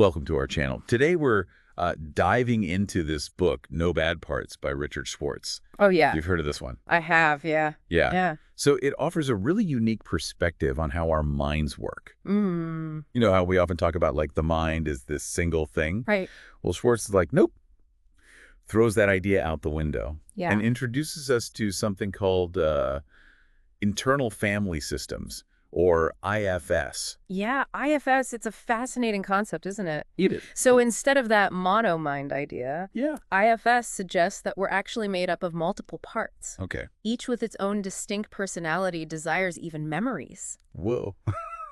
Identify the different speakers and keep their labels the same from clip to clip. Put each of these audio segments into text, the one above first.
Speaker 1: Welcome to our channel. Today we're diving into this book, No Bad Parts by Richard Schwartz.
Speaker 2: Oh, yeah.
Speaker 1: You've heard of this one?
Speaker 2: I have, yeah.
Speaker 1: Yeah.
Speaker 2: Yeah.
Speaker 1: So it offers a really unique perspective on how our minds work.
Speaker 2: Mm.
Speaker 1: You know how we often talk about like the mind is this single thing?
Speaker 2: Right.
Speaker 1: Well, Schwartz is like, nope. Throws that idea out the window.
Speaker 2: Yeah.
Speaker 1: And introduces us to something called internal family systems, or IFS.
Speaker 2: Yeah, IFS, it's a fascinating concept, isn't it?
Speaker 1: It is.
Speaker 2: So instead of that mono-mind idea,
Speaker 1: Yeah.
Speaker 2: IFS suggests that we're actually made up of multiple parts.
Speaker 1: Okay.
Speaker 2: Each with its own distinct personality, desires, even memories.
Speaker 1: Whoa.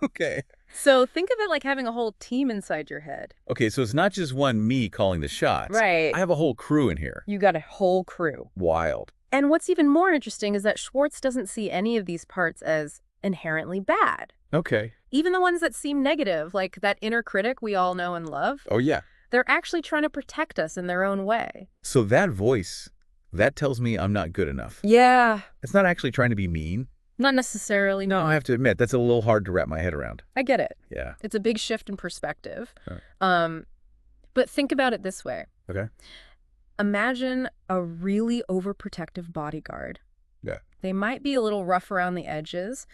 Speaker 1: Okay.
Speaker 2: So think of it like having a whole team inside your head.
Speaker 1: Okay, so it's not just one me calling the shots.
Speaker 2: Right.
Speaker 1: I have a whole crew in here.
Speaker 2: You got a whole crew.
Speaker 1: Wild.
Speaker 2: And what's even more interesting is that Schwartz doesn't see any of these parts as inherently bad.
Speaker 1: Okay.
Speaker 2: Even the ones that seem negative, like that inner critic we all know and love,
Speaker 1: Oh, yeah.
Speaker 2: they're actually trying to protect us in their own way.
Speaker 1: So that voice, that tells me I'm not good enough.
Speaker 2: Yeah.
Speaker 1: It's not actually trying to be mean.
Speaker 2: Not necessarily.
Speaker 1: No, I have to admit, that's a little hard to wrap my head around.
Speaker 2: I get it.
Speaker 1: Yeah.
Speaker 2: It's a big shift in perspective.
Speaker 1: Right.
Speaker 2: But think about it this way.
Speaker 1: Okay.
Speaker 2: Imagine a really overprotective bodyguard.
Speaker 1: Yeah.
Speaker 2: They might be a little rough around the edges,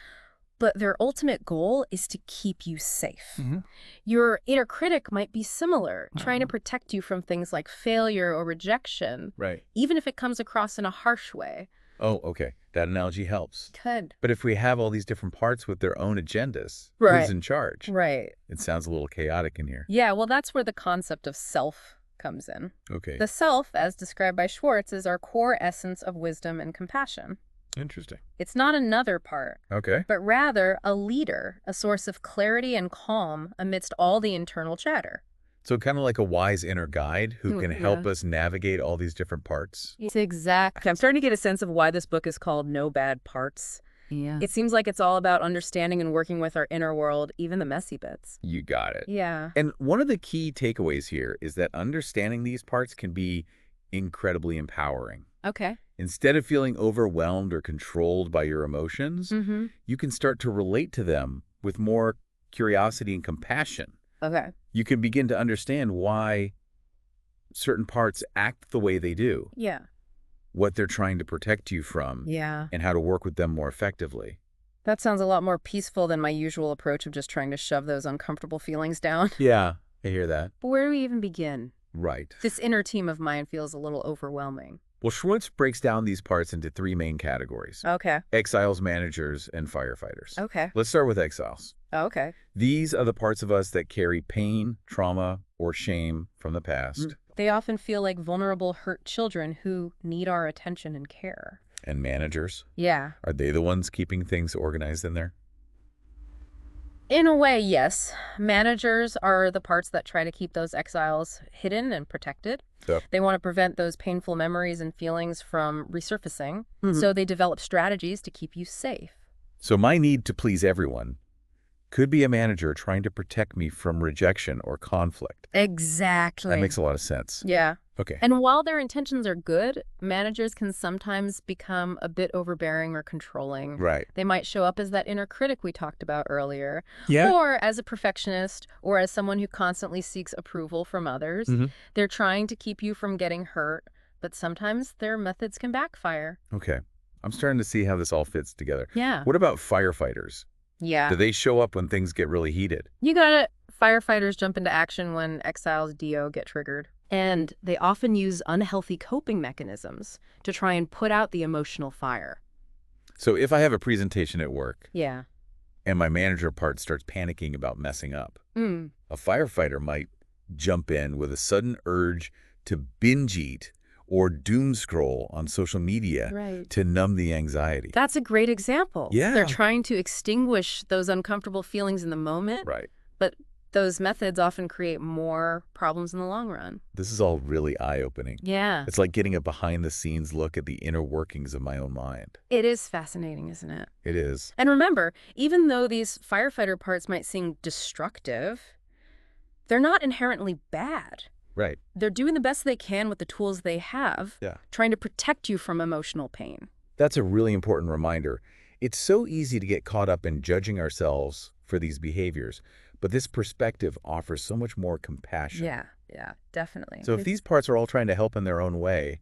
Speaker 2: but their ultimate goal is to keep you safe.
Speaker 1: Mm-hmm.
Speaker 2: Your inner critic might be similar, trying to protect you from things like failure or rejection,
Speaker 1: Right.
Speaker 2: even if it comes across in a harsh way.
Speaker 1: Oh, okay. That analogy helps.
Speaker 2: Good.
Speaker 1: But if we have all these different parts with their own agendas,
Speaker 2: Right.
Speaker 1: who's in charge?
Speaker 2: Right.
Speaker 1: It sounds a little chaotic in here.
Speaker 2: Yeah, well, that's where the concept of self comes in.
Speaker 1: Okay.
Speaker 2: The self, as described by Schwartz, is our core essence of wisdom and compassion.
Speaker 1: Interesting.
Speaker 2: It's not another part,
Speaker 1: Okay.
Speaker 2: but rather a leader, a source of clarity and calm amidst all the internal chatter.
Speaker 1: So kind of like a wise inner guide who can help
Speaker 2: Yeah.
Speaker 1: us navigate all these different parts.
Speaker 2: It's exact. I'm starting to get a sense of why this book is called No Bad Parts.
Speaker 3: Yeah.
Speaker 2: It seems like it's all about understanding and working with our inner world, even the messy bits.
Speaker 1: You got it.
Speaker 2: Yeah.
Speaker 1: And one of the key takeaways here is that understanding these parts can be incredibly empowering.
Speaker 2: Okay.
Speaker 1: Instead of feeling overwhelmed or controlled by your emotions,
Speaker 2: Mm-hmm.
Speaker 1: you can start to relate to them with more curiosity and compassion.
Speaker 2: Okay.
Speaker 1: You can begin to understand why certain parts act the way they do,
Speaker 2: Yeah.
Speaker 1: what they're trying to protect you from,
Speaker 2: Yeah.
Speaker 1: and how to work with them more effectively.
Speaker 2: That sounds a lot more peaceful than my usual approach of just trying to shove those uncomfortable feelings down.
Speaker 1: Yeah, I hear that.
Speaker 2: But where do we even begin?
Speaker 1: Right.
Speaker 2: This inner team of mine feels a little overwhelming.
Speaker 1: Well, Schwartz breaks down these parts into three main categories:
Speaker 2: Okay.
Speaker 1: exiles, managers, and firefighters.
Speaker 2: Okay.
Speaker 1: Let's start with exiles.
Speaker 2: Okay.
Speaker 1: These are the parts of us that carry pain, trauma, or shame from the past.
Speaker 2: They often feel like vulnerable, hurt children who need our attention and care.
Speaker 1: And managers,
Speaker 2: Yeah.
Speaker 1: are they the ones keeping things organized in there?
Speaker 2: In a way, yes. Managers are the parts that try to keep those exiles hidden and protected.
Speaker 1: Yep.
Speaker 2: They want to prevent those painful memories and feelings from resurfacing.
Speaker 3: Mhm.
Speaker 2: So they develop strategies to keep you safe.
Speaker 1: So my need to please everyone could be a manager trying to protect me from rejection or conflict.
Speaker 2: Exactly.
Speaker 1: That makes a lot of sense.
Speaker 2: Yeah.
Speaker 1: Okay.
Speaker 2: And while their intentions are good, managers can sometimes become a bit overbearing or controlling.
Speaker 1: Right.
Speaker 2: They might show up as that inner critic we talked about earlier,
Speaker 1: Yeah.
Speaker 2: or as a perfectionist, or as someone who constantly seeks approval from others.
Speaker 1: Mhm.
Speaker 2: They're trying to keep you from getting hurt, but sometimes their methods can backfire.
Speaker 1: Okay. I'm starting to see how this all fits together.
Speaker 2: Yeah.
Speaker 1: What about firefighters?
Speaker 2: Yeah.
Speaker 1: Do they show up when things get really heated?
Speaker 2: You got it. Firefighters jump into action when exiles DO get triggered. And they often use unhealthy coping mechanisms to try and put out the emotional fire.
Speaker 1: So if I have a presentation at work
Speaker 2: Yeah.
Speaker 1: and my manager part starts panicking about messing up,
Speaker 2: Mm.
Speaker 1: a firefighter might jump in with a sudden urge to binge eat or doom scroll on social media
Speaker 2: Right.
Speaker 1: to numb the anxiety.
Speaker 2: That's a great example.
Speaker 1: Yeah.
Speaker 2: They're trying to extinguish those uncomfortable feelings in the moment,
Speaker 1: Right.
Speaker 2: but those methods often create more problems in the long run.
Speaker 1: This is all really eye-opening.
Speaker 2: Yeah.
Speaker 1: It's like getting a behind-the-scenes look at the inner workings of my own mind.
Speaker 2: It is fascinating, isn't it?
Speaker 1: It is.
Speaker 2: And remember, even though these firefighter parts might seem destructive, they're not inherently bad.
Speaker 1: Right.
Speaker 2: They're doing the best they can with the tools they have,
Speaker 1: Yeah.
Speaker 2: trying to protect you from emotional pain.
Speaker 1: That's a really important reminder. It's so easy to get caught up in judging ourselves for these behaviors, but this perspective offers so much more compassion.
Speaker 2: Yeah, definitely.
Speaker 1: So if these parts are all trying to help in their own way,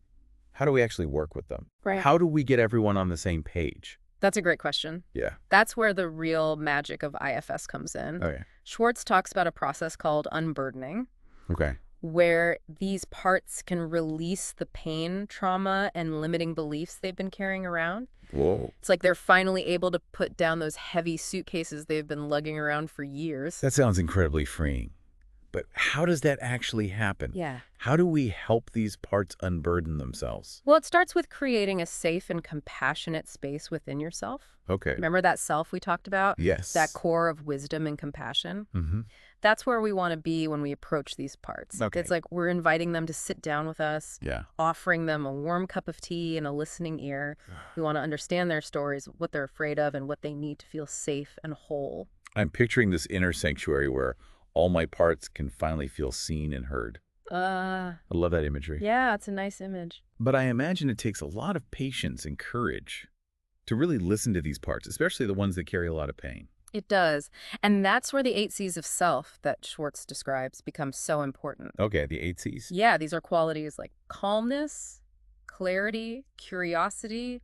Speaker 1: how do we actually work with them?
Speaker 2: Right.
Speaker 1: How do we get everyone on the same page?
Speaker 2: That's a great question.
Speaker 1: Yeah.
Speaker 2: That's where the real magic of IFS comes in.
Speaker 1: Oh, yeah.
Speaker 2: Schwartz talks about a process called unburdening,
Speaker 1: Okay.
Speaker 2: where these parts can release the pain, trauma, and limiting beliefs they've been carrying around.
Speaker 1: Whoa.
Speaker 2: It's like they're finally able to put down those heavy suitcases they've been lugging around for years.
Speaker 1: That sounds incredibly freeing. But how does that actually happen?
Speaker 2: Yeah.
Speaker 1: How do we help these parts unburden themselves?
Speaker 2: Well, it starts with creating a safe and compassionate space within yourself.
Speaker 1: Okay.
Speaker 2: Remember that self we talked about?
Speaker 1: Yes.
Speaker 2: That core of wisdom and compassion?
Speaker 1: Mm-hmm.
Speaker 2: That's where we want to be when we approach these parts.
Speaker 1: Okay.
Speaker 2: It's like we're inviting them to sit down with us,
Speaker 1: Yeah.
Speaker 2: offering them a warm cup of tea and a listening ear. We want to understand their stories, what they're afraid of, and what they need to feel safe and whole.
Speaker 1: I'm picturing this inner sanctuary where all my parts can finally feel seen and heard. I love that imagery.
Speaker 2: Yeah, it's a nice image.
Speaker 1: But I imagine it takes a lot of patience and courage to really listen to these parts, especially the ones that carry a lot of pain.
Speaker 2: It does. And that's where the 8 C's of self that Schwartz describes become so important.
Speaker 1: Okay, the 8 C's.
Speaker 2: Yeah, these are qualities like calmness, clarity, curiosity,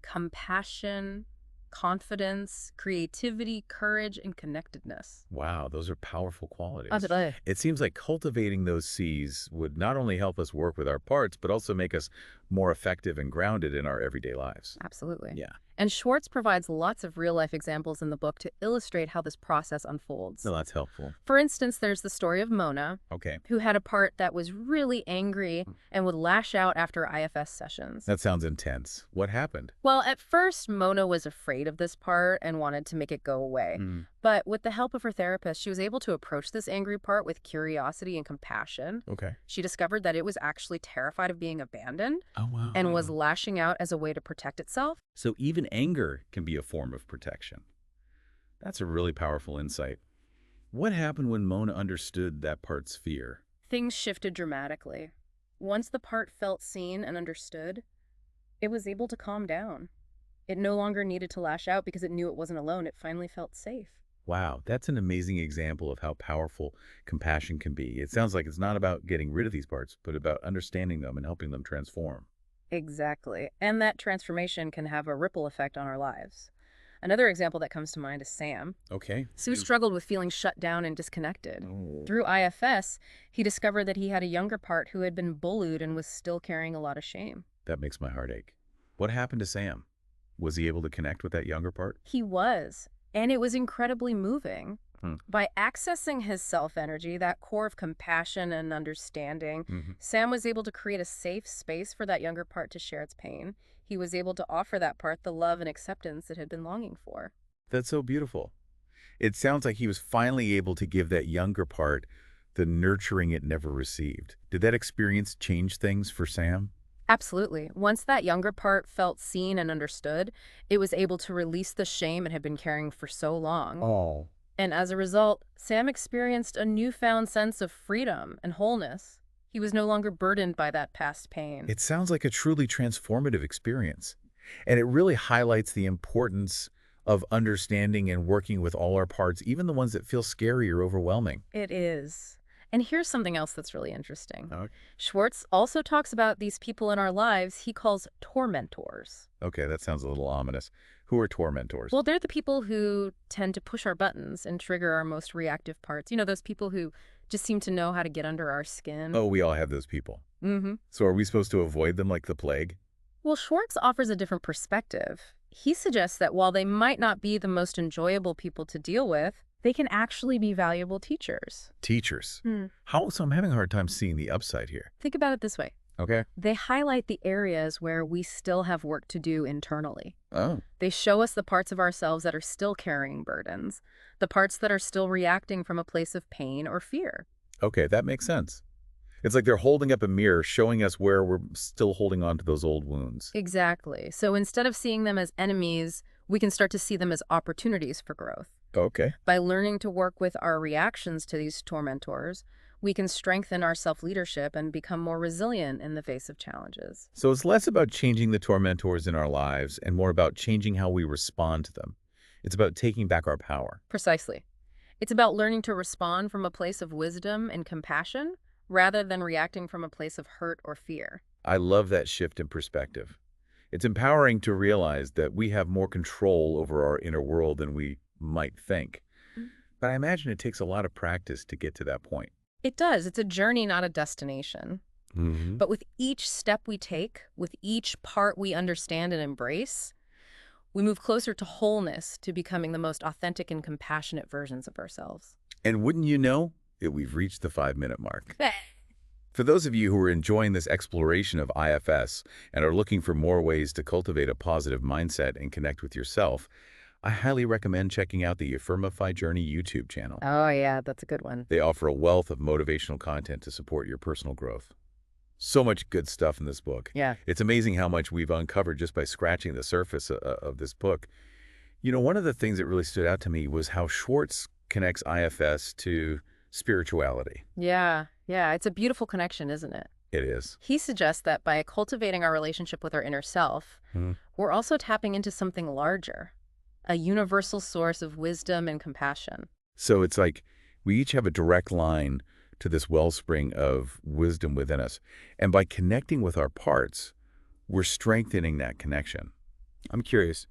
Speaker 2: compassion, confidence, creativity, courage, and connectedness.
Speaker 1: Wow, those are powerful qualities.
Speaker 2: Absolutely.
Speaker 1: It seems like cultivating those C's would not only help us work with our parts, but also make us more effective and grounded in our everyday lives.
Speaker 2: Absolutely.
Speaker 1: Yeah.
Speaker 2: And Schwartz provides lots of real-life examples in the book to illustrate how this process unfolds.
Speaker 1: No, that's helpful.
Speaker 2: For instance, there's the story of Mona,
Speaker 1: Okay.
Speaker 2: who had a part that was really angry and would lash out after IFS sessions.
Speaker 1: That sounds intense. What happened?
Speaker 2: Well, at first, Mona was afraid of this part and wanted to make it go away. But with the help of her therapist, she was able to approach this angry part with curiosity and compassion.
Speaker 1: Okay.
Speaker 2: She discovered that it was actually terrified of being abandoned
Speaker 1: Oh, wow.
Speaker 2: and was lashing out as a way to protect itself.
Speaker 1: So even anger can be a form of protection. That's a really powerful insight. What happened when Mona understood that part's fear?
Speaker 2: Things shifted dramatically. Once the part felt seen and understood, it was able to calm down. It no longer needed to lash out because it knew it wasn't alone. It finally felt safe.
Speaker 1: Wow, that's an amazing example of how powerful compassion can be. It sounds like it's not about getting rid of these parts, but about understanding them and helping them transform.
Speaker 2: Exactly. And that transformation can have a ripple effect on our lives. Another example that comes to mind is Sam.
Speaker 1: Okay.
Speaker 2: Sue struggled with feeling shut down and disconnected.
Speaker 1: Oh.
Speaker 2: Through IFS, he discovered that he had a younger part who had been bullied and was still carrying a lot of shame.
Speaker 1: That makes my heart ache. What happened to Sam? Was he able to connect with that younger part?
Speaker 2: He was, and it was incredibly moving. By accessing his self-energy, that core of compassion and understanding, Sam was able to create a safe space for that younger part to share its pain. He was able to offer that part the love and acceptance it had been longing for.
Speaker 1: That's so beautiful. It sounds like he was finally able to give that younger part the nurturing it never received. Did that experience change things for Sam?
Speaker 2: Absolutely. Once that younger part felt seen and understood, it was able to release the shame it had been carrying for so long.
Speaker 1: Oh.
Speaker 2: And as a result, Sam experienced a newfound sense of freedom and wholeness. He was no longer burdened by that past pain.
Speaker 1: It sounds like a truly transformative experience. And it really highlights the importance of understanding and working with all our parts, even the ones that feel scary or overwhelming.
Speaker 2: It is. And here's something else that's really interesting.
Speaker 1: Okay.
Speaker 2: Schwartz also talks about these people in our lives he calls tormentors.
Speaker 1: Okay, that sounds a little ominous. Who are tormentors?
Speaker 2: Well, they're the people who tend to push our buttons and trigger our most reactive parts. You know, those people who just seem to know how to get under our skin.
Speaker 1: Oh, we all have those people. So are we supposed to avoid them like the plague?
Speaker 2: Well, Schwartz offers a different perspective. He suggests that while they might not be the most enjoyable people to deal with, they can actually be valuable teachers.
Speaker 1: Teachers. So I'm having a hard time seeing the upside here.
Speaker 2: Think about it this way.
Speaker 1: Okay.
Speaker 2: They highlight the areas where we still have work to do internally.
Speaker 1: Oh.
Speaker 2: They show us the parts of ourselves that are still carrying burdens, the parts that are still reacting from a place of pain or fear.
Speaker 1: Okay, that makes sense. It's like they're holding up a mirror, showing us where we're still holding on to those old wounds.
Speaker 2: Exactly. So instead of seeing them as enemies, we can start to see them as opportunities for growth.
Speaker 1: Okay.
Speaker 2: By learning to work with our reactions to these tormentors, we can strengthen our self-leadership and become more resilient in the face of challenges.
Speaker 1: So it's less about changing the tormentors in our lives and more about changing how we respond to them. It's about taking back our power.
Speaker 2: Precisely. It's about learning to respond from a place of wisdom and compassion rather than reacting from a place of hurt or fear.
Speaker 1: I love that shift in perspective. It's empowering to realize that we have more control over our inner world than we might think. But I imagine it takes a lot of practice to get to that point.
Speaker 2: It does. It's a journey, not a destination.
Speaker 1: Hmm.
Speaker 2: But with each step we take, with each part we understand and embrace, we move closer to wholeness, to becoming the most authentic and compassionate versions of ourselves.
Speaker 1: And wouldn't you know it, we've reached the 5-minute mark. For those of you who are enjoying this exploration of IFS and are looking for more ways to cultivate a positive mindset and connect with yourself, I highly recommend checking out the Affirmifyjourney YouTube channel.
Speaker 2: Oh, yeah, that's a good one.
Speaker 1: They offer a wealth of motivational content to support your personal growth. So much good stuff in this book.
Speaker 2: Yeah.
Speaker 1: It's amazing how much we've uncovered just by scratching the surface of this book. You know, one of the things that really stood out to me was how Schwartz connects IFS to spirituality.
Speaker 2: Yeah, it's a beautiful connection, isn't it?
Speaker 1: It is.
Speaker 2: He suggests that by cultivating our relationship with our inner self, we're also tapping into something larger, a universal source of wisdom and compassion.
Speaker 1: So it's like we each have a direct line to this wellspring of wisdom within us. And by connecting with our parts, we're strengthening that connection. I'm curious,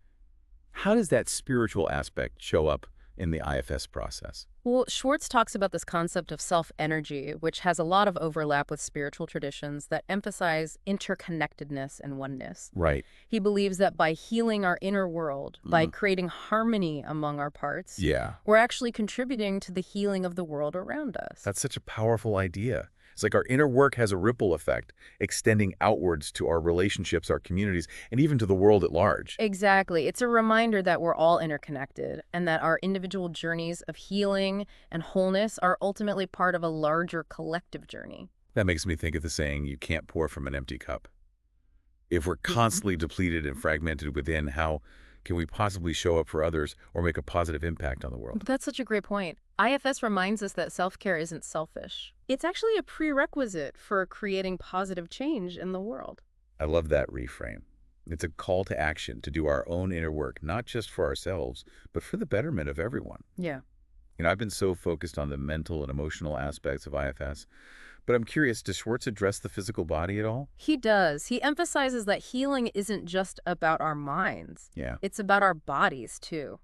Speaker 1: how does that spiritual aspect show up in the IFS process?
Speaker 2: Well, Schwartz talks about this concept of self-energy, which has a lot of overlap with spiritual traditions that emphasize interconnectedness and oneness.
Speaker 1: Right.
Speaker 2: He believes that by healing our inner world, by creating harmony among our parts,
Speaker 1: Yeah.
Speaker 2: we're actually contributing to the healing of the world around us.
Speaker 1: That's such a powerful idea. It's like our inner work has a ripple effect, extending outwards to our relationships, our communities, and even to the world at large.
Speaker 2: Exactly. It's a reminder that we're all interconnected and that our individual journeys of healing and wholeness are ultimately part of a larger collective journey.
Speaker 1: That makes me think of the saying, you can't pour from an empty cup. If we're constantly depleted and fragmented within, how can we possibly show up for others or make a positive impact on the world?
Speaker 2: That's such a great point. IFS reminds us that self-care isn't selfish. It's actually a prerequisite for creating positive change in the world.
Speaker 1: I love that reframe. It's a call to action to do our own inner work, not just for ourselves, but for the betterment of everyone.
Speaker 2: Yeah.
Speaker 1: You know, I've been so focused on the mental and emotional aspects of IFS, but I'm curious, does Schwartz address the physical body at all?
Speaker 2: He does. He emphasizes that healing isn't just about our minds.
Speaker 1: Yeah.
Speaker 2: It's about our bodies, too.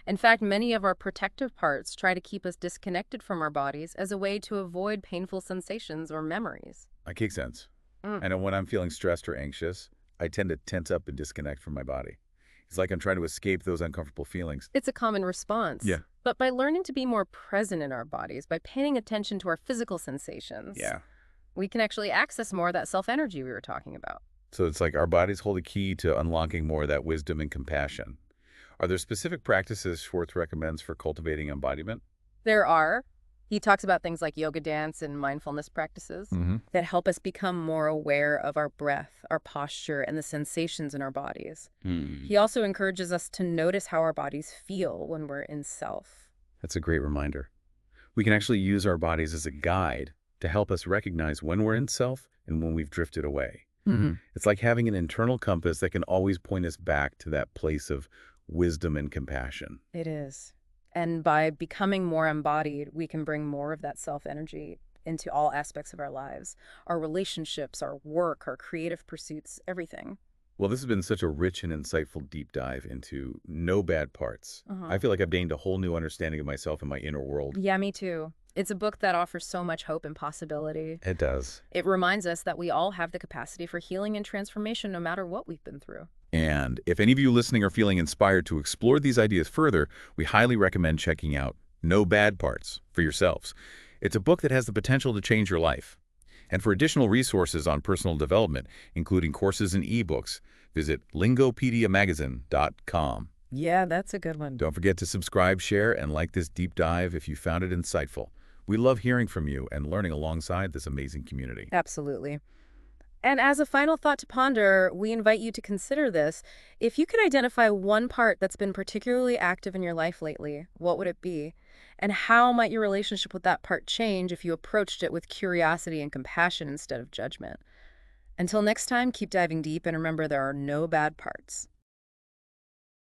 Speaker 2: In fact, many of our protective parts try to keep us disconnected from our bodies as a way to avoid painful sensations or memories.
Speaker 1: That makes sense. I know when I'm feeling stressed or anxious, I tend to tense up and disconnect from my body. It's like I'm trying to escape those uncomfortable feelings.
Speaker 2: It's a common response.
Speaker 1: Yeah.
Speaker 2: But by learning to be more present in our bodies, by paying attention to our physical sensations, we can actually access more of that self-energy we were talking about.
Speaker 1: So it's like our bodies hold a key to unlocking more of that wisdom and compassion. Are there specific practices Schwartz recommends for cultivating embodiment?
Speaker 2: There are. He talks about things like yoga dance and mindfulness practices that help us become more aware of our breath, our posture, and the sensations in our bodies. He also encourages us to notice how our bodies feel when we're in self.
Speaker 1: That's a great reminder. We can actually use our bodies as a guide to help us recognize when we're in self and when we've drifted away. It's like having an internal compass that can always point us back to that place of wisdom and compassion.
Speaker 2: It is. And by becoming more embodied, we can bring more of that self-energy into all aspects of our lives, our relationships, our work, our creative pursuits, everything.
Speaker 1: Well, this has been such a rich and insightful deep dive into no bad parts. I feel like I've gained a whole new understanding of myself and my inner world.
Speaker 2: Yeah, me too. It's a book that offers so much hope and possibility.
Speaker 1: It does.
Speaker 2: It reminds us that we all have the capacity for healing and transformation no matter what we've been through.
Speaker 1: And if any of you listening are feeling inspired to explore these ideas further, we highly recommend checking out No Bad Parts for yourselves. It's a book that has the potential to change your life. And for additional resources on personal development, including courses and ebooks, visit lingopediamagazine.com.
Speaker 2: Yeah, that's a good one.
Speaker 1: Don't forget to subscribe, share, and like this deep dive if you found it insightful. We love hearing from you and learning alongside this amazing community.
Speaker 2: Absolutely. And as a final thought to ponder, we invite you to consider this. If you could identify one part that's been particularly active in your life lately, what would it be? And how might your relationship with that part change if you approached it with curiosity and compassion instead of judgment? Until next time, keep diving deep and remember there are no bad parts.